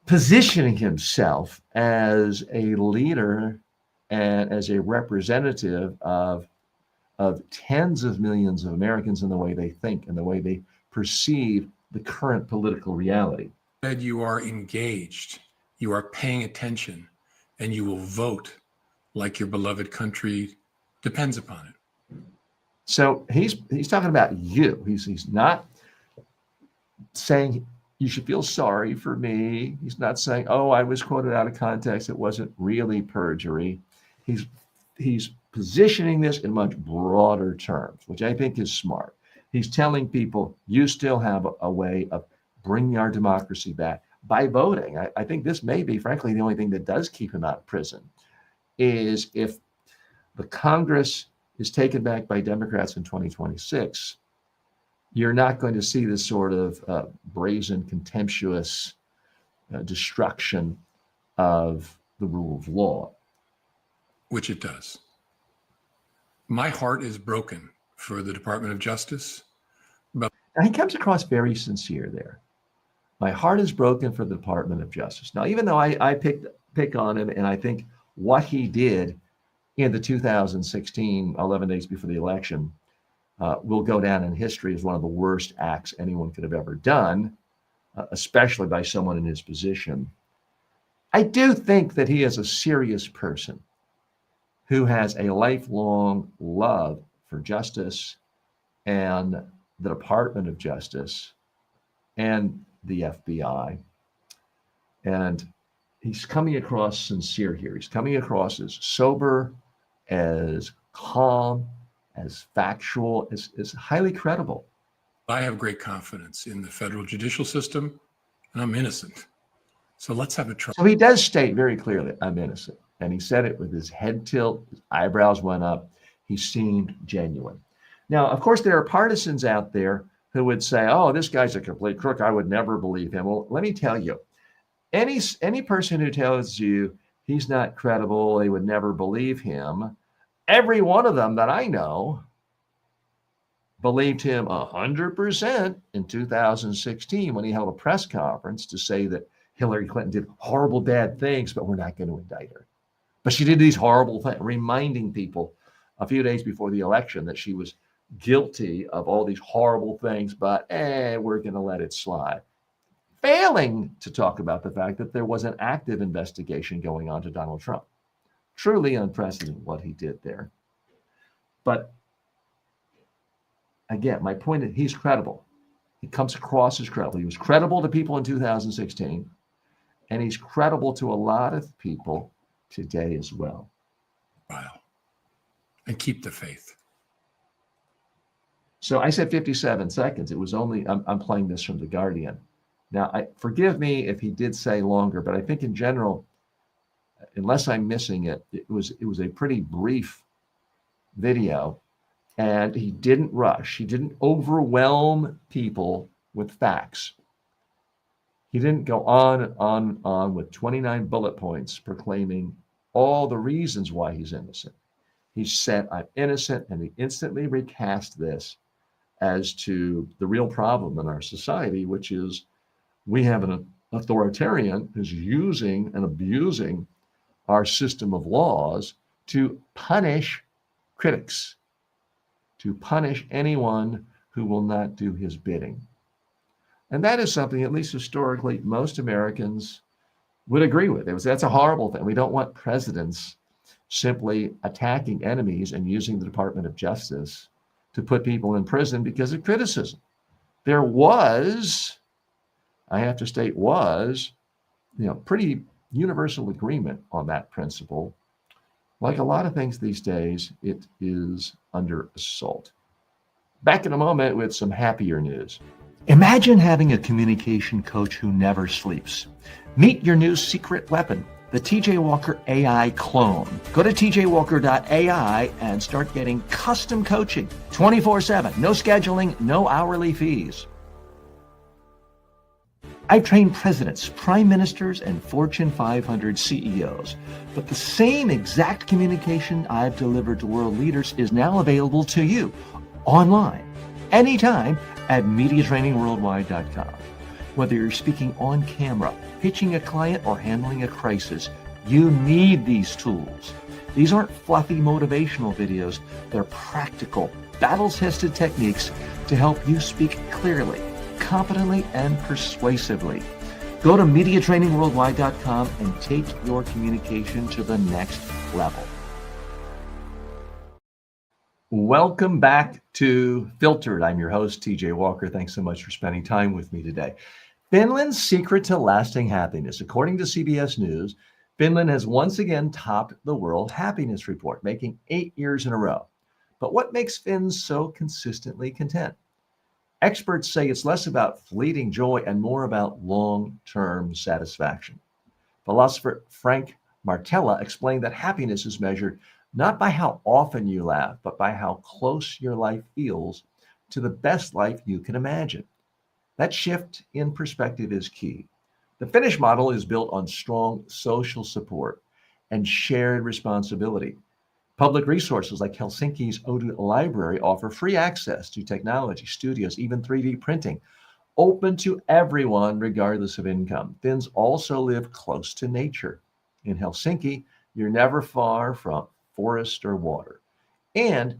positioning himself as a leader and as a representative of tens of millions of Americans in the way they think and the way they perceive the current political reality. You are engaged, you are paying attention, and you will vote like your beloved country depends upon it. So he's talking about you. He's not saying you should feel sorry for me. He's not saying, oh, I was quoted out of context. It wasn't really perjury. He's positioning this in much broader terms, which I think is smart. He's telling people you still have a way of bringing our democracy back by voting. I think this may be, frankly, the only thing that does keep him out of prison is if the Congress is taken back by Democrats in 2026, you're not going to see this sort of brazen, contemptuous destruction of the rule of law. Which it does. My heart is broken for the Department of Justice. But he comes across very sincere there. My heart is broken for the Department of Justice. Now, even though I pick on him, and I think what he did in the 2016, 11 days before the election, will go down in history as one of the worst acts anyone could have ever done, especially by someone in his position. I do think that he is a serious person who has a lifelong love for justice and the Department of Justice and the FBI. And he's coming across sincere here. He's coming across as sober, as calm, as factual, as highly credible. I have great confidence in the federal judicial system, and I'm innocent. So let's have a try. So he does state very clearly, I'm innocent. And he said it with his head tilt, his eyebrows went up. He seemed genuine. Now, of course, there are partisans out there who would say, oh, this guy's a complete crook. I would never believe him. Well, let me tell you, any person who tells you he's not credible, they would never believe him, every one of them that I know believed him 100% in 2016 when he held a press conference to say that Hillary Clinton did horrible, bad things, but we're not going to indict her. But she did these horrible things, reminding people a few days before the election that she was guilty of all these horrible things, but we're going to let it slide. Failing to talk about the fact that there was an active investigation going on to Donald Trump. Truly unprecedented what he did there. But again, my point is he's credible. He comes across as credible. He was credible to people in 2016, and he's credible to a lot of people today as well. Wow. And keep the faith. So I said 57 seconds. It was only, I'm playing this from The Guardian. Now, forgive me if he did say longer, but I think in general, unless I'm missing it, it was a pretty brief video, and he didn't rush. He didn't overwhelm people with facts. He didn't go on and on with 29 bullet points proclaiming all the reasons why he's innocent. He said, I'm innocent, and he instantly recast this as to the real problem in our society, which is we have an authoritarian who's using and abusing our system of laws to punish critics, to punish anyone who will not do his bidding. And that is something, at least historically, most Americans would agree with. That's a horrible thing. We don't want presidents simply attacking enemies and using the Department of Justice to put people in prison because of criticism. There was, I have to state, pretty universal agreement on that principle. Like a lot of things these days, it is under assault. Back in a moment with some happier news. Imagine having a communication coach who never sleeps. Meet your new secret weapon, the TJ Walker AI clone. Go to tjwalker.ai and start getting custom coaching 24/7. No scheduling, no hourly fees. I've trained presidents, prime ministers, and Fortune 500 CEOs, but the same exact communication I've delivered to world leaders is now available to you online, anytime at MediaTrainingWorldwide.com. Whether you're speaking on camera, pitching a client, or handling a crisis, you need these tools. These aren't fluffy motivational videos. They're practical, battle-tested techniques to help you speak clearly, competently, and persuasively. Go to MediaTrainingWorldwide.com and take your communication to the next level. Welcome back to Filtered. I'm your host, TJ Walker. Thanks so much for spending time with me today. Finland's secret to lasting happiness. According to CBS News, Finland has once again topped the World Happiness Report, making 8 years in a row. But what makes Finns so consistently content? Experts say it's less about fleeting joy and more about long-term satisfaction. Philosopher Frank Martella explained that happiness is measured not by how often you laugh, but by how close your life feels to the best life you can imagine. That shift in perspective is key. The Finnish model is built on strong social support and shared responsibility. Public resources like Helsinki's Odoo Library offer free access to technology, studios, even 3D printing, open to everyone regardless of income. Finns also live close to nature. In Helsinki, you're never far from forest or water. And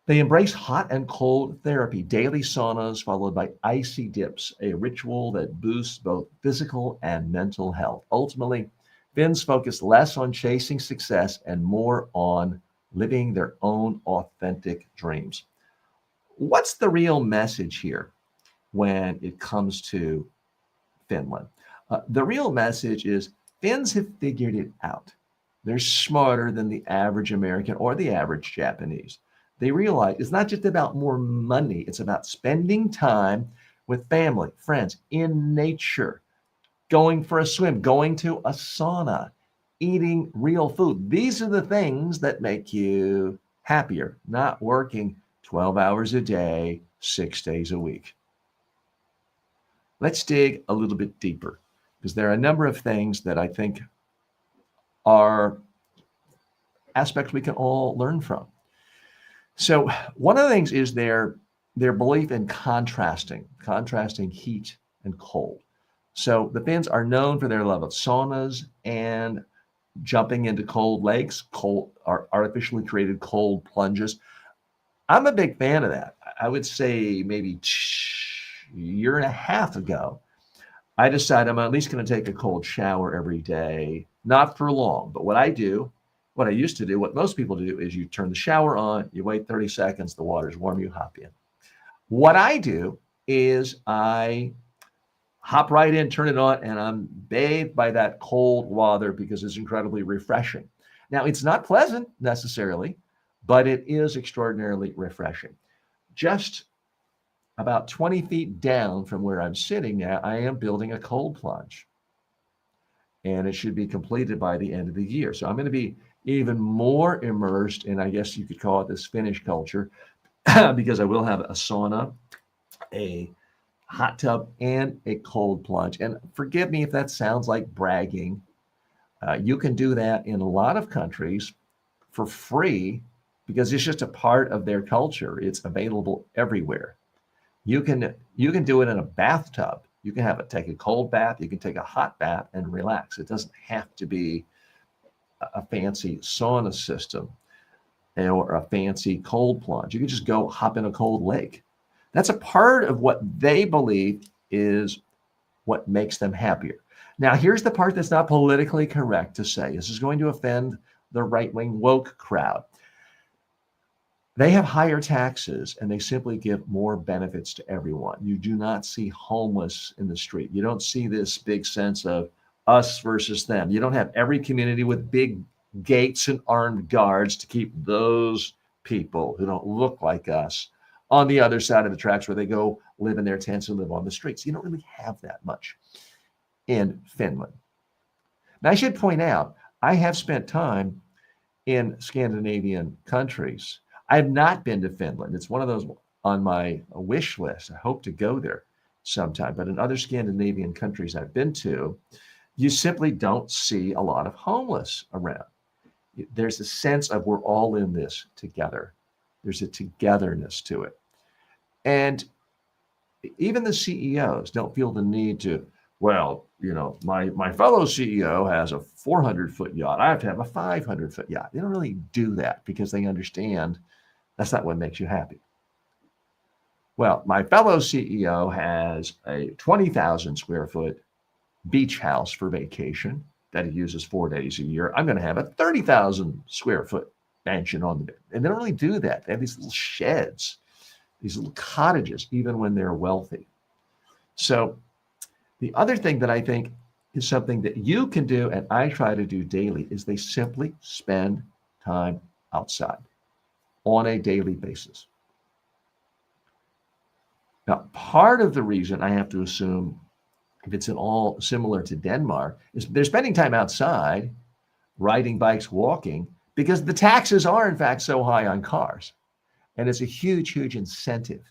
they embrace hot and cold therapy, daily saunas followed by icy dips, a ritual that boosts both physical and mental health. Ultimately, Finns focus less on chasing success and more on living their own authentic dreams. What's the real message here when it comes to Finland? The real message is Finns have figured it out. They're smarter than the average American or the average Japanese. They realize it's not just about more money. It's about spending time with family, friends, in nature, going for a swim, going to a sauna, eating real food. These are the things that make you happier, not working 12 hours a day, 6 days a week. Let's dig a little bit deeper because there are a number of things that I think are aspects we can all learn from. So one of the things is their belief in contrasting heat and cold. So the Finns are known for their love of saunas and jumping into cold lakes, cold or artificially created cold plunges. I'm a big fan of that. I would say maybe a year and a half ago, I decided I'm at least going to take a cold shower every day, not for long, but what I used to do, what most people do is you turn the shower on, you wait 30 seconds, the water's warm, you hop in. What I do is I hop right in, turn it on, and I'm bathed by that cold water because it's incredibly refreshing. Now, it's not pleasant necessarily, but it is extraordinarily refreshing. Just about 20 feet down from where I'm sitting now, I am building a cold plunge. And it should be completed by the end of the year. So I'm going to be even more immersed in, I guess you could call it, this Finnish culture, because I will have a sauna, a hot tub, and a cold plunge. And forgive me if that sounds like bragging. You can do that in a lot of countries for free because it's just a part of their culture. It's available everywhere. You can do it in a bathtub. You can take a cold bath. You can take a hot bath and relax. It doesn't have to be a fancy sauna system or a fancy cold plunge. You can just go hop in a cold lake. That's a part of what they believe is what makes them happier. Now, here's the part that's not politically correct to say. This is going to offend the right-wing woke crowd. They have higher taxes and they simply give more benefits to everyone. You do not see homeless in the street. You don't see this big sense of us versus them. You don't have every community with big gates and armed guards to keep those people who don't look like us on the other side of the tracks where they go live in their tents and live on the streets. You don't really have that much in Finland. Now, I should point out, I have spent time in Scandinavian countries. I have not been to Finland. It's one of those on my wish list. I hope to go there sometime. But in other Scandinavian countries I've been to, you simply don't see a lot of homeless around. There's a sense of we're all in this together. There's a togetherness to it. And even the CEOs don't feel the need to, well, my fellow CEO has a 400-foot yacht. I have to have a 500-foot yacht. They don't really do that because they understand that's not what makes you happy. Well, my fellow CEO has a 20,000 square foot beach house for vacation that he uses 4 days a year. I'm going to have a 30,000 square foot mansion on the bed. And they don't really do that. They have these little sheds, these little cottages, even when they're wealthy. So the other thing that I think is something that you can do, and I try to do daily, is they simply spend time outside on a daily basis. Now, part of the reason I have to assume, if it's at all similar to Denmark, is they're spending time outside, riding bikes, walking, because the taxes are, in fact, so high on cars. And it's a huge, huge incentive.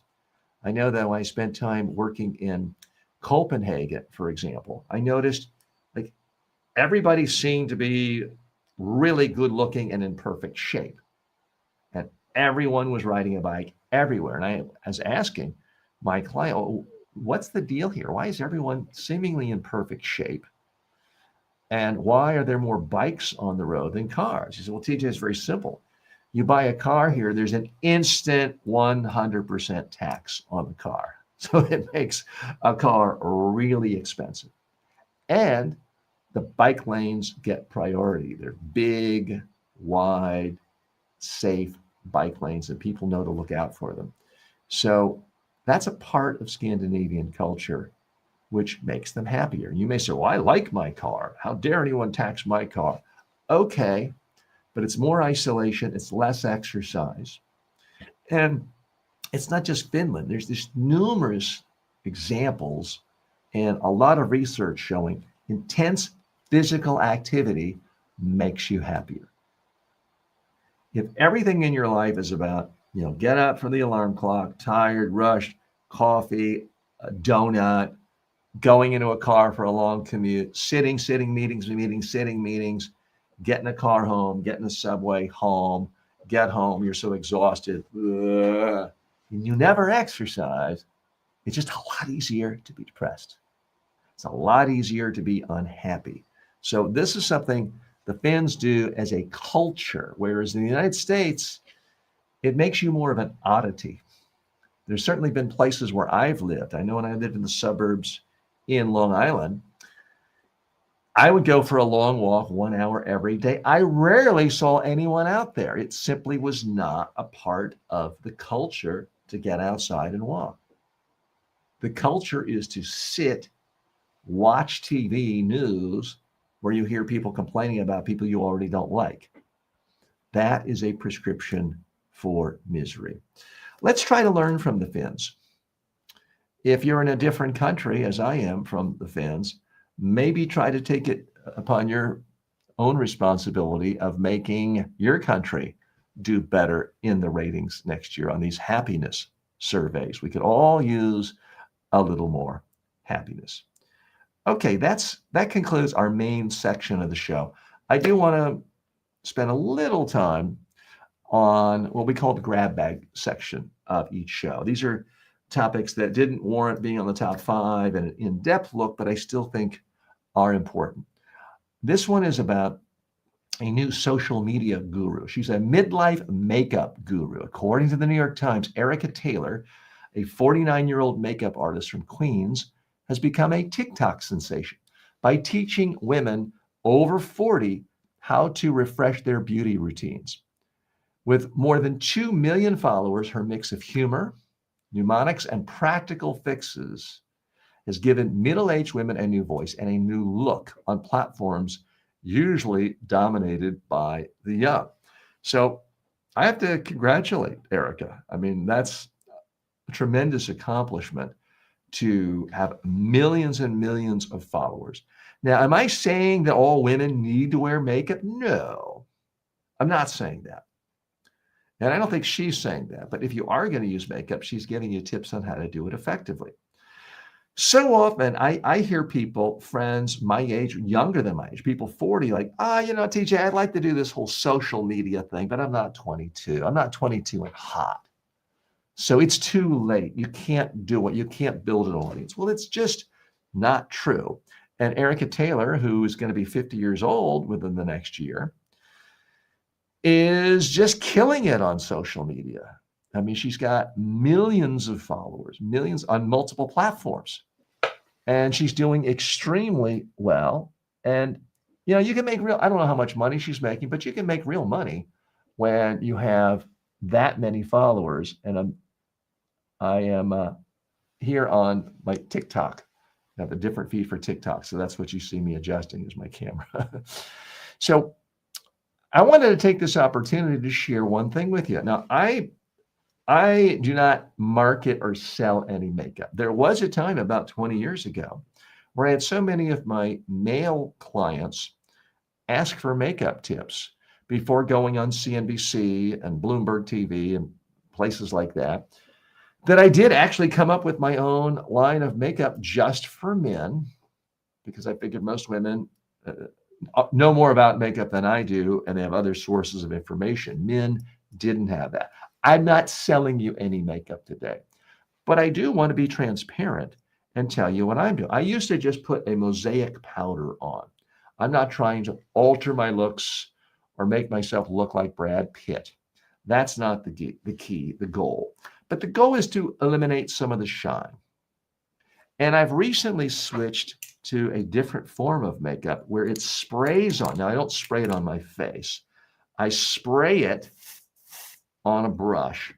I know that when I spent time working in Copenhagen, for example, I noticed like everybody seemed to be really good looking and in perfect shape. And everyone was riding a bike everywhere. And I was asking my client, oh, what's the deal here? Why is everyone seemingly in perfect shape? And why are there more bikes on the road than cars? He said, well, TJ, it's very simple. You buy a car here, there's an instant 100% tax on the car. So it makes a car really expensive. And the bike lanes get priority. They're big, wide, safe bike lanes, and people know to look out for them. So that's a part of Scandinavian culture which makes them happier. You may say, well, I like my car. How dare anyone tax my car? Okay, but it's more isolation. It's less exercise. And it's not just Finland. There's this numerous examples and a lot of research showing intense physical activity makes you happier. If everything in your life is about, get up from the alarm clock, tired, rushed, coffee, a donut, going into a car for a long commute, sitting, meetings, sitting, get in a car home, get in the subway home, get home, you're so exhausted, and you never exercise, it's just a lot easier to be depressed. It's a lot easier to be unhappy. So this is something the Finns do as a culture, whereas in the United States, it makes you more of an oddity. There's certainly been places where I've lived. I know when I lived in the suburbs in Long Island, I would go for a long walk 1 hour every day. I rarely saw anyone out there. It simply was not a part of the culture to get outside and walk. The culture is to sit, watch TV news where you hear people complaining about people you already don't like. That is a prescription for misery. Let's try to learn from the Finns. If you're in a different country, as I am from the Finns, maybe try to take it upon your own responsibility of making your country do better in the ratings next year on these happiness surveys. We could all use a little more happiness. Okay, that concludes our main section of the show. I do want to spend a little time on what we call the grab bag section of each show. These are topics that didn't warrant being on the top 5 and an in-depth look, but I still think are important. This one is about a new social media guru. She's a midlife makeup guru. According to the New York Times, Erica Taylor, a 49-year-old makeup artist from Queens, has become a TikTok sensation by teaching women over 40 how to refresh their beauty routines. With more than 2 million followers, her mix of humor, mnemonics, and practical fixes has given middle-aged women a new voice and a new look on platforms usually dominated by the young. So I have to congratulate Erica. I mean, that's a tremendous accomplishment to have millions and millions of followers. Now, am I saying that all women need to wear makeup? No, I'm not saying that. And I don't think she's saying that. But if you are going to use makeup, she's giving you tips on how to do it effectively. So often I hear people, friends my age, younger than my age, people 40, like, TJ, I'd like to do this whole social media thing, but I'm not 22. I'm not 22 and hot. So it's too late. You can't do it. You can't build an audience. Well, it's just not true. And Erica Taylor, who is going to be 50 years old within the next year, is just killing it on social media. I mean, she's got millions of followers, millions on multiple platforms. And she's doing extremely well. And, you can make I don't know how much money she's making, but you can make real money when you have that many followers. And I am here on my TikTok. I have a different feed for TikTok. So that's what you see me adjusting is my camera. So I wanted to take this opportunity to share one thing with you. Now, I do not market or sell any makeup. There was a time about 20 years ago where I had so many of my male clients ask for makeup tips before going on CNBC and Bloomberg TV and places like that, that I did actually come up with my own line of makeup just for men, because I figured most women know more about makeup than I do, and they have other sources of information. Men didn't have that. I'm not selling you any makeup today, but I do want to be transparent and tell you what I'm doing. I used to just put a mosaic powder on. I'm not trying to alter my looks or make myself look like Brad Pitt. That's not the goal. But the goal is to eliminate some of the shine. And I've recently switched to a different form of makeup where it sprays on. Now, I don't spray it on my face. I spray it on a brush,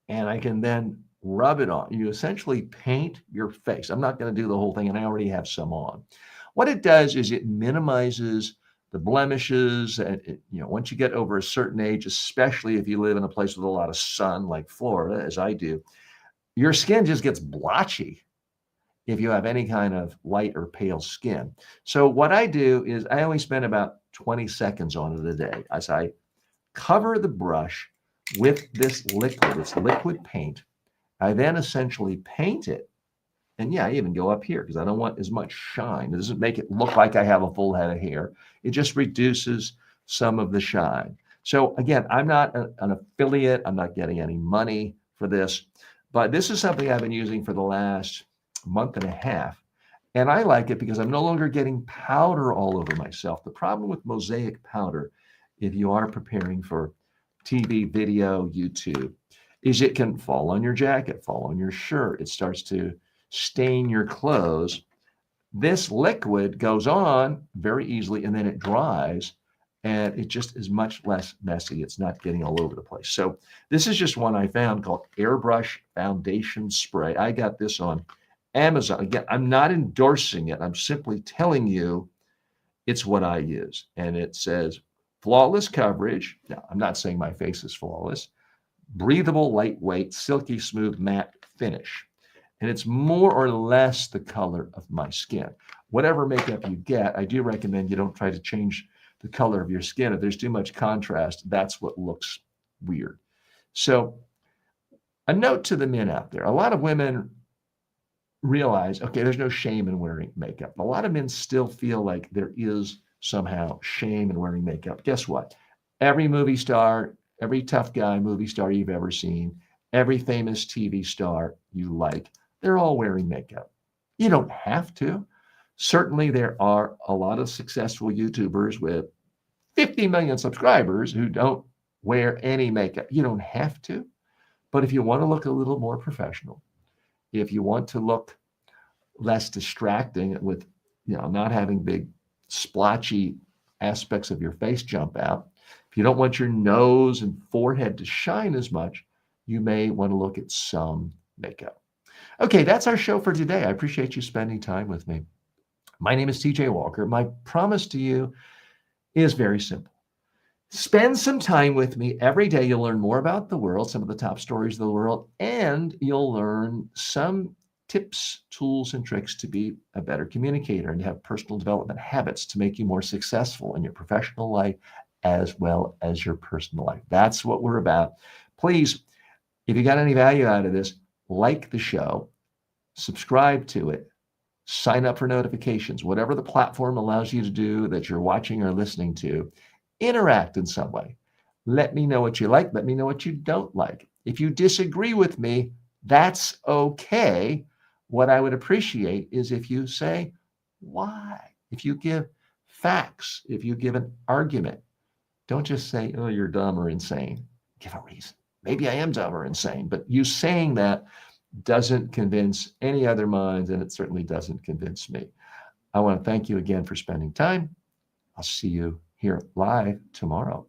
and I can then rub it on. You essentially paint your face. I'm not going to do the whole thing, and I already have some on. What it does is it minimizes the blemishes. And once you get over a certain age, especially if you live in a place with a lot of sun like Florida, as I do, your skin just gets blotchy if you have any kind of light or pale skin. So what I do is I only spend about 20 seconds on it a day as I cover the brush with this liquid. It's liquid paint. I then essentially paint it. And yeah, I even go up here because I don't want as much shine. It doesn't make it look like I have a full head of hair. It just reduces some of the shine. So again, I'm not an affiliate. I'm not getting any money for this, but this is something I've been using for the last month and a half. And I like it because I'm no longer getting powder all over myself. The problem with mosaic powder, if you are preparing for TV, video, YouTube, is it can fall on your jacket, fall on your shirt. It starts to stain your clothes. This liquid goes on very easily and then it dries and it just is much less messy. It's not getting all over the place. So this is just one I found called Airbrush Foundation Spray. I got this on Amazon. Again, I'm not endorsing it. I'm simply telling you it's what I use. And it says flawless coverage. Now, I'm not saying my face is flawless. Breathable, lightweight, silky smooth, matte finish. And it's more or less the color of my skin. Whatever makeup you get, I do recommend you don't try to change the color of your skin. If there's too much contrast, that's what looks weird. So a note to the men out there. A lot of women realize, okay, there's no shame in wearing makeup. A lot of men still feel like there is somehow shame in wearing makeup. Guess what? Every movie star, every tough guy movie star you've ever seen, every famous TV star you like, they're all wearing makeup. You don't have to. Certainly, there are a lot of successful YouTubers with 50 million subscribers who don't wear any makeup. You don't have to. But if you want to look a little more professional, if you want to look less distracting with, not having big splotchy aspects of your face jump out, if you don't want your nose and forehead to shine as much, you may want to look at some makeup. Okay, that's our show for today. I appreciate you spending time with me. My name is TJ Walker. My promise to you is very simple. Spend some time with me every day. You'll learn more about the world, some of the top stories of the world, and you'll learn some tips, tools, and tricks to be a better communicator and have personal development habits to make you more successful in your professional life as well as your personal life. That's what we're about. Please, if you got any value out of this, like the show, subscribe to it, sign up for notifications, whatever the platform allows you to do that you're watching or listening to. Interact in some way. Let me know what you like. Let me know what you don't like. If you disagree with me, that's okay. What I would appreciate is if you say why, if you give facts, if you give an argument. Don't just say, oh, you're dumb or insane. Give a reason. Maybe I am dumb or insane, but you saying that doesn't convince any other minds, and it certainly doesn't convince me. I want to thank you again for spending time. I'll see you here live tomorrow.